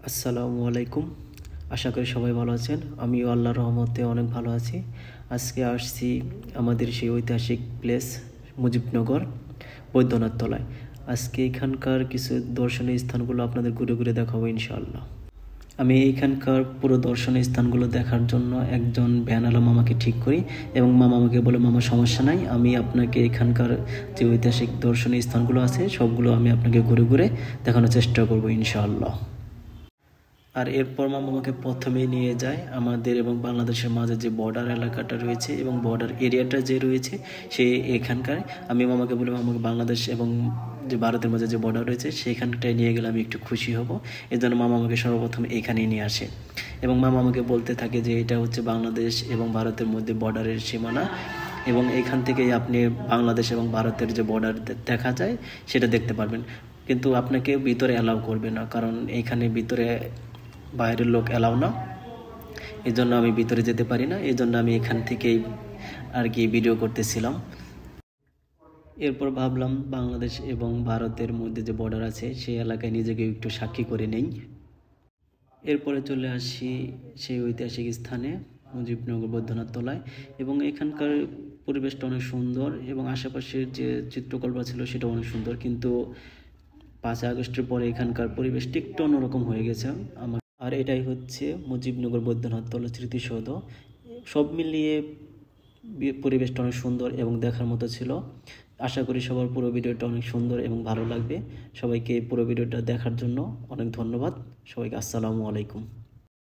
আসসালামু আলাইকুম। আশা করি সবাই ভালো আছেন। আমিও আল্লাহর রহমতে অনেক ভালো আছি। আজকে আসছি আমাদের সেই ঐতিহাসিক প্লেস মুজিবনগর বৈদ্যনাথ তলায়। আজকে এখানকার কিছু দর্শনীয় স্থানগুলো আপনাদের ঘুরে ঘুরে দেখাবো ইনশাআল্লাহ। আমি এইখানকার পুরো দর্শনীয় স্থানগুলো দেখার জন্য একজন ভ্যানওয়ালা মামাকে ঠিক করি এবং মামা আমাকে বলে, মামা সমস্যা নাই, আমি আপনাকে এখানকার যে ঐতিহাসিক দর্শনীয় স্থানগুলো আছে সবগুলো আমি আপনাকে ঘুরে ঘুরে দেখানোর চেষ্টা করবো ইনশাআল্লাহ। আর এরপর মামা আমাকে প্রথমেই নিয়ে যায় আমাদের এবং বাংলাদেশের মাঝে যে বর্ডার এলাকাটা রয়েছে এবং বর্ডার এরিয়াটা যে রয়েছে সেই এখানকার। আমি মামাকে বললাম আমাকে বাংলাদেশ এবং যে ভারতের মাঝে যে বর্ডার রয়েছে সেখানটায় নিয়ে গেলে আমি একটু খুশি হব। এই জন্য মামা আমাকে সর্বপ্রথম এখানেই নিয়ে আসে এবং মামা আমাকে বলতে থাকে যে এটা হচ্ছে বাংলাদেশ এবং ভারতের মধ্যে বর্ডারের সীমানা এবং এখান থেকেই আপনি বাংলাদেশ এবং ভারতের যে বর্ডার দেখা যায় সেটা দেখতে পারবেন, কিন্তু আপনাকে ভিতরে অ্যালাউ করবে না, কারণ এইখানে ভিতরে বাইরের লোক অ্যালাউ না। এই জন্য আমি ভিতরে যেতে পারি না, এই জন্য আমি এখান থেকেই আর কি ভিডিও করতেছিলাম। এরপর ভাবলাম বাংলাদেশ এবং ভারতের মধ্যে যে বর্ডার আছে সেই এলাকায় নিজেকে একটু সাক্ষী করে নেই। এরপরে চলে আসি সেই ঐতিহাসিক স্থানে মুজিবনগর বৈদ্যনাথ তলায় এবং এখানকার পরিবেশটা অনেক সুন্দর এবং আশেপাশের যে চিত্রকল্প ছিল সেটা অনেক সুন্দর, কিন্তু 5 আগস্টের পরে এখানকার পরিবেশটা একটু অন্যরকম হয়ে গেছে আমার। আর এটাই হচ্ছে মুজিবনগর বৈদ্যনাথ তলা স্মৃতিসৌধ। সব মিলিয়ে পরিবেশটা অনেক সুন্দর এবং দেখার মতো ছিল। আশা করি সবার পুরো ভিডিওটা অনেক সুন্দর এবং ভালো লাগবে। সবাইকে পুরো ভিডিওটা দেখার জন্য অনেক ধন্যবাদ। সবাইকে আসসালামু আলাইকুম।